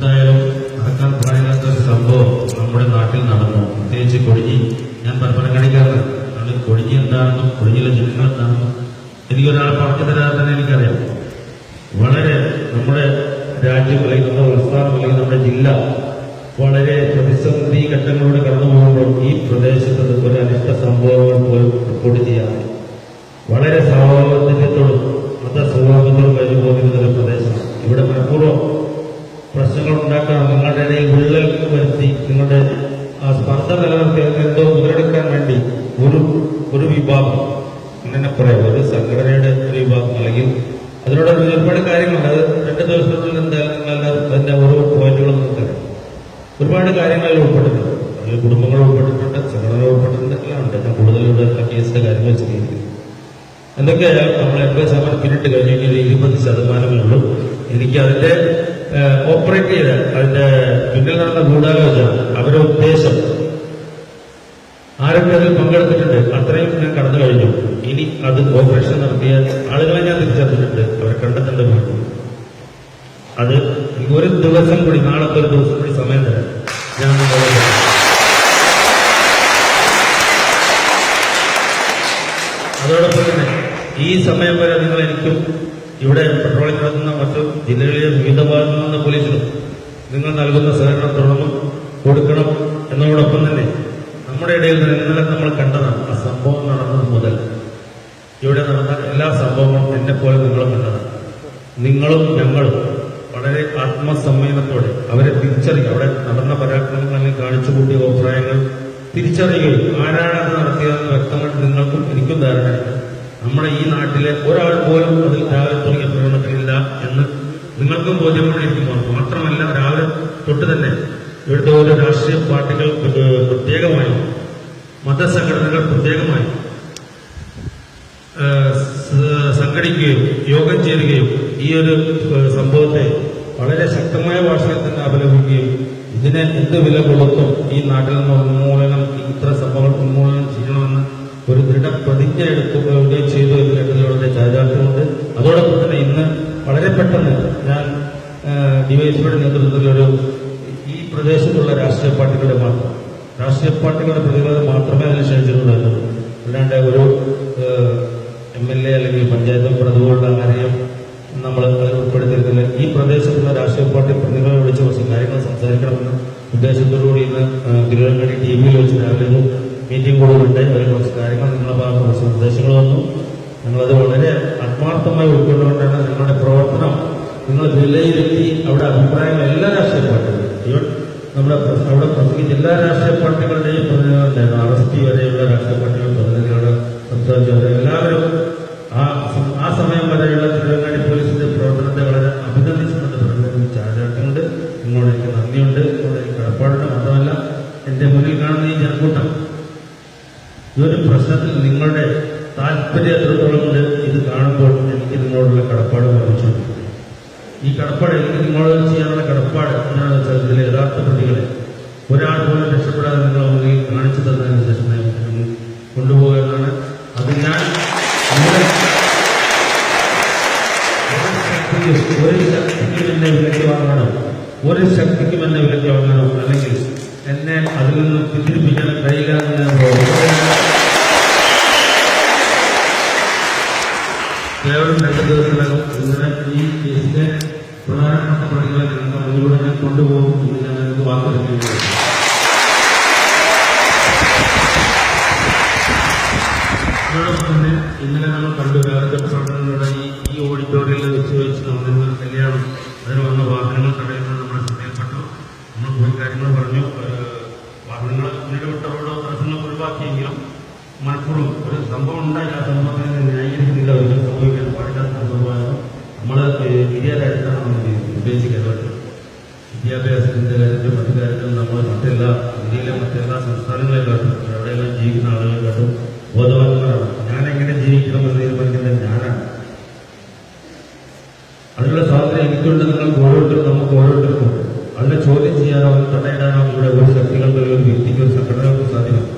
എന്തായാലും നടക്കാൻ പാടില്ലാത്ത ഒരു സംഭവം നമ്മുടെ നാട്ടിൽ നടന്നു. പ്രത്യേകിച്ച് കൊടിഞ്ഞി. ഞാൻ പരപ്പനങ്ങാടിക്കാരനാണ്. അതുകൊണ്ട് കൊടിഞ്ഞി എന്താണെന്നും കൊടിഞ്ഞിലെ ജനങ്ങൾ എന്താണെന്നും എനിക്കൊരാളെ പറഞ്ഞു തരാതെ തന്നെ എനിക്കറിയാം. വളരെ നമ്മുടെ രാജ്യം അല്ലെങ്കിൽ നമ്മുടെ സംസ്ഥാനം അല്ലെങ്കിൽ നമ്മുടെ ജില്ല വളരെ പ്രതിസന്ധി ഘട്ടങ്ങളിലൂടെ കടന്നു പോകുമ്പോൾ ഈ പ്രദേശത്ത് ഒരു അനിഷ്ട സംഭവങ്ങൾ പോലും റിപ്പോർട്ട് ചെയ്യാതെ വളരെ സ്വാതന്ത്ര്യത്തോടും മതസ്വഭാവത്തോടും കഴിഞ്ഞു പോകുന്ന ഒരു പ്രദേശമാണ്. ഇവിടെ മനഃപൂർവ്വം പ്രശ്നങ്ങൾ ഉണ്ടാക്കാൻ നിങ്ങളുടെ ഇടയിൽ വിള്ളൽ വരുത്തി നിങ്ങളുടെ ആ സ്പർദ്ധ നിലനിർത്തി എന്തോ മുതലെടുക്കാൻ വേണ്ടി ഒരു വിഭാഗം അങ്ങനെ പറയാം, ഒരു സംഘടനയുടെ ഒരു വിഭാഗം അല്ലെങ്കിൽ അതിനോട് ഒരുപാട് കാര്യങ്ങളുണ്ട്. അത് 2 ദിവസത്തിനുള്ളിൽ എന്തായാലും അതിന്റെ ഓരോ പോയിന്റുകളും തരാം. ഒരുപാട് കാര്യങ്ങളിൽ ഉൾപ്പെട്ടിട്ടുണ്ട്. അതിൽ കുടുംബങ്ങൾ ഉൾപ്പെട്ടിട്ടുണ്ട്, സംഘടനകൾ ഉൾപ്പെട്ടിട്ടുണ്ട്, എല്ലാം ഉണ്ട്. ഞാൻ കൂടുതൽ ഇവിടെ കേസിന്റെ കാര്യങ്ങൾ ചെയ്യുന്നത് എന്തൊക്കെയായാലും നമ്മൾ 80% പിന്നിട്ട് കഴിഞ്ഞെങ്കിൽ 20% ഉള്ളൂ. എനിക്ക് അതിന്റെ ഓപ്പറേറ്റ് ചെയ്ത അതിന്റെ പിന്നിൽ നടന്ന ഗൂഢാലോചന അവരുടെ ഉദ്ദേശം ആരൊക്കെ അതിൽ പങ്കെടുത്തിട്ടുണ്ട് അത്രയും ഞാൻ കടന്നു കഴിഞ്ഞു. ഇനി അത് ഓപ്പറേഷൻ നടത്തിയ ആളുകളെ ഞാൻ തിരിച്ചറിഞ്ഞിട്ടുണ്ട്. അവരെ കണ്ടെത്തേണ്ടതുണ്ട്. അത് ഒരു ദിവസം കൂടി, നാളത്തെ ഒരു ദിവസം കൂടി സമയം തരാം. ഞാൻ അതോടൊപ്പം തന്നെ ഈ സമയം വരെ നിങ്ങൾ എനിക്കും ഇവിടെ പെട്രോളിംഗ് നടത്തുന്ന മറ്റു ജില്ലകളിലെ വിവിധ ഭാഗങ്ങളിൽ നിന്ന് പോലീസിലും നിങ്ങൾ നൽകുന്ന സഹകരണം തുടർന്നും കൊടുക്കണം എന്നതോടൊപ്പം തന്നെ നമ്മുടെ ഇടയിൽ നിന്ന് ഇന്നലെ നമ്മൾ കണ്ടതാണ് ആ സംഭവം നടന്നത് മുതൽ ഇവിടെ നടന്ന എല്ലാ സംഭവങ്ങളും എന്നെപ്പോലെ നിങ്ങളും കണ്ടതാണ്. നിങ്ങളും ഞങ്ങളും വളരെ ആത്മസംയമനത്തോടെ അവരെ തിരിച്ചറിയുക, അവിടെ നടന്ന പരാക്രമങ്ങളിൽ കാണിച്ചുകൂട്ടിയ അഭിപ്രായങ്ങൾ തിരിച്ചറിയുകയും ആരാണ് അത് നടത്തിയതെന്ന് വ്യക്തമായിട്ട് നിങ്ങൾക്കും എനിക്കും ധാരണയുണ്ട്. നമ്മുടെ ഈ നാട്ടിലെ ഒരാൾ പോലും അതിൽ രാവിലെ തുടങ്ങിയ പ്രകടനത്തിലില്ല എന്ന് നിങ്ങൾക്കും ബോധ്യപ്പെട്ടിരിക്കുമ്പോൾ മാത്രമല്ല രാവിലെ തൊട്ട് തന്നെ ഇവിടുത്തെ ഓരോ രാഷ്ട്രീയ പാർട്ടികൾ പ്രത്യേകമായി മതസംഘടനകൾ പ്രത്യേകമായി സംഘടിക്കുകയും യോഗം ചേരുകയും ഈ ഒരു സംഭവത്തെ വളരെ ശക്തമായ ഭാഷയിൽ തന്നെ അപലപിക്കുകയും ഇതിനെ എന്ത് വില കൊടുത്തും ഈ നാട്ടിൽ നിന്ന് ഉന്മൂലനം, ഇത്ര സംഭവങ്ങൾ ഉന്മൂലനം ചെയ്യണമെന്ന് ഒരു ദൃഢപ്രതിജ്ഞ എടുക്കുകയും ചെയ്തു എന്ന് കേട്ടതിലൂടെ ചാരിതാർത്ഥ്യമുണ്ട്. അതോടൊപ്പം തന്നെ ഇന്ന് വളരെ പെട്ടെന്ന് ഞാൻ ഡിവൈഎസ്പിയുടെ നേതൃത്വത്തിലൊരു ഈ പ്രദേശത്തുള്ള രാഷ്ട്രീയ പാർട്ടികളുടെ പ്രതിനിധികൾ മാത്രമേ അതിൽ ക്ഷണിച്ചിട്ടുള്ളൂ. അല്ലാണ്ട് ഒരു MLA അല്ലെങ്കിൽ പഞ്ചായത്ത് അതുപോലുള്ള ആരെയും നമ്മൾ അതിൽ ഉൾപ്പെടുത്തിയിരുന്നില്ല. ഈ പ്രദേശത്തുള്ള രാഷ്ട്രീയ പാർട്ടി പ്രതിനിധികളെ വിളിച്ച് കുറച്ച് കാര്യങ്ങൾ സംസാരിക്കണമെന്ന് ഉദ്ദേശത്തോടുകൂടി ഇന്ന് തിരുവനന്തപുരം TV-യിൽ വെച്ച് രാവിലെ ഒരു മീറ്റിംഗ് കൂടെ ഉണ്ടായി. അതിൽ കുറച്ച് കാര്യങ്ങൾ നിങ്ങളുടെ ഭാഗത്ത് കുറച്ച് നിർദ്ദേശങ്ങൾ വന്നു. ഞങ്ങളത് വളരെ ആത്മാർത്ഥമായി ഉൾക്കൊണ്ടുകൊണ്ടാണ് നിങ്ങളുടെ പ്രവർത്തനം നിങ്ങൾ വിലയിരുത്തി അവിടെ അഭിപ്രായങ്ങൾ എല്ലാ രാഷ്ട്രീയ പാർട്ടികളും ഈവൻ നമ്മുടെ അവിടെ പ്രത്യേകിച്ച് എല്ലാ രാഷ്ട്രീയ പാർട്ടികളുടെയും പ്രതിനിധികളുണ്ടായിരുന്നു. RSP വരെയുള്ള രാഷ്ട്രീയ പാർട്ടികളുടെ പ്രതിനിധികളോട് സംസാരിച്ചവരെ എല്ലാവരും ആ സമയം വരെയുള്ള തിരുവനന്തപുരം പോലീസിന്റെ പ്രവർത്തനത്തെ വളരെ അഭിനന്ദിച്ചുകൊണ്ട് പ്രകടനം ചാരിതാർത്ഥ്യമുണ്ട്. നിങ്ങളോട് എനിക്ക് നന്ദിയുണ്ട്, നിങ്ങളോട് എനിക്ക് കടപ്പാടുണ്ട്. മാത്രമല്ല എന്റെ മുന്നിൽ കാണുന്ന ഈ ജനക്കൂട്ടം ഈ ഒരു പ്രശ്നത്തിൽ നിങ്ങളുടെ താല്പര്യം എത്രത്തോളം കൊണ്ട് ഇത് കാണുമ്പോൾ എനിക്ക് നിങ്ങളോടുള്ള കടപ്പാട് വർദ്ധിച്ചുകൊണ്ടിരിക്കുന്നു. ഈ കടപ്പാട് എനിക്ക് നിങ്ങളോട് ചെയ്യാനുള്ള കടപ്പാട് എന്താണെന്ന് വെച്ചാൽ ഇതിലെ യഥാർത്ഥ പ്രതികളെ ഒരാൾ പോലും രക്ഷപ്പെടാതെ നിങ്ങൾ മുന്നിൽ കാണിച്ചു തന്നതിന് ശേഷം കൊണ്ടുപോകുക എന്നാണ്. അത് ഞാൻ ഒരു ശക്തിക്കും എന്നെ വിലക്കി വാങ്ങാനോ അല്ലെങ്കിൽ എന്നെ അതിൽ നിന്ന് പിന്തിരിപ്പിക്കാൻ കഴിയില്ല എന്ന് കേവലം 2 ദിവസത്തിനകം ഇങ്ങനെ ഈ കേസിന്റെ പ്രധാനപ്പെട്ട പ്രതികളെ നിങ്ങൾക്ക് മുന്നിലൂടെ ഞാൻ കൊണ്ടുപോകും എന്ന് ഞാൻ നിങ്ങൾക്ക് വാക്കുകൊടുക്കുകയാണ്. അതോടൊപ്പം തന്നെ ഇന്നലെ നമ്മൾ കണ്ടു വേറെ പ്രവർത്തനങ്ങളുടെ ഈ ഓഡിറ്റോറിയത്തിൽ വെച്ച് നമ്മൾ കല്യാണം അതിന് വന്ന വാഹനങ്ങൾ തടയുന്നത് നമ്മുടെ ശ്രദ്ധയിൽപ്പെട്ടു. നമ്മൾ പോയി കാര്യങ്ങൾ പറഞ്ഞു. വാഹനങ്ങൾ നിലവിട്ടവരുടെ പ്രശ്നങ്ങൾ ഒഴിവാക്കിയെങ്കിലും മനഃപൂർവ്വം ഒരു സംഭവം ഉണ്ടായി. ആ സംഭവത്തിന് ന്യായീകരിക്കുന്നില്ല. ഒരിക്കലും സംഭവിക്കാൻ പാടില്ലാത്ത സംഭവമായിരുന്നു. നമ്മൾ ഇന്ത്യയിലായിട്ടാണ് നമ്മൾ ഉദ്ദേശിക്കുന്നത്. വിദ്യാഭ്യാസത്തിന്റെ കാര്യത്തിലും മറ്റു കാര്യത്തിലും നമ്മൾ ഇന്ത്യയിലെ മറ്റെല്ലാ സംസ്ഥാനങ്ങളെ കാട്ടും എവിടെയെല്ലാം ജീവിക്കുന്ന ആളുകളെ കാട്ടും ബോധവാന്മാരാണ്. ഞാൻ എങ്ങനെ ജീവിക്കണമെന്ന് തീരുമാനിക്കുന്നത് ഞാനാണ്. അതിനുള്ള സ്വാതന്ത്ര്യം എനിക്കുണ്ട്, നിങ്ങൾക്ക് ഓരോരുത്തരും നമുക്ക് ഓരോരുത്തർക്കും അതിനെ ചോദ്യം ചെയ്യാനോ തടയിടാനോ ഇവിടെ ഒരു ശക്തികൾക്ക് ഒരു വ്യക്തിക്ക് ഒരു സംഘടനകൾക്ക് സാധ്യമല്ല.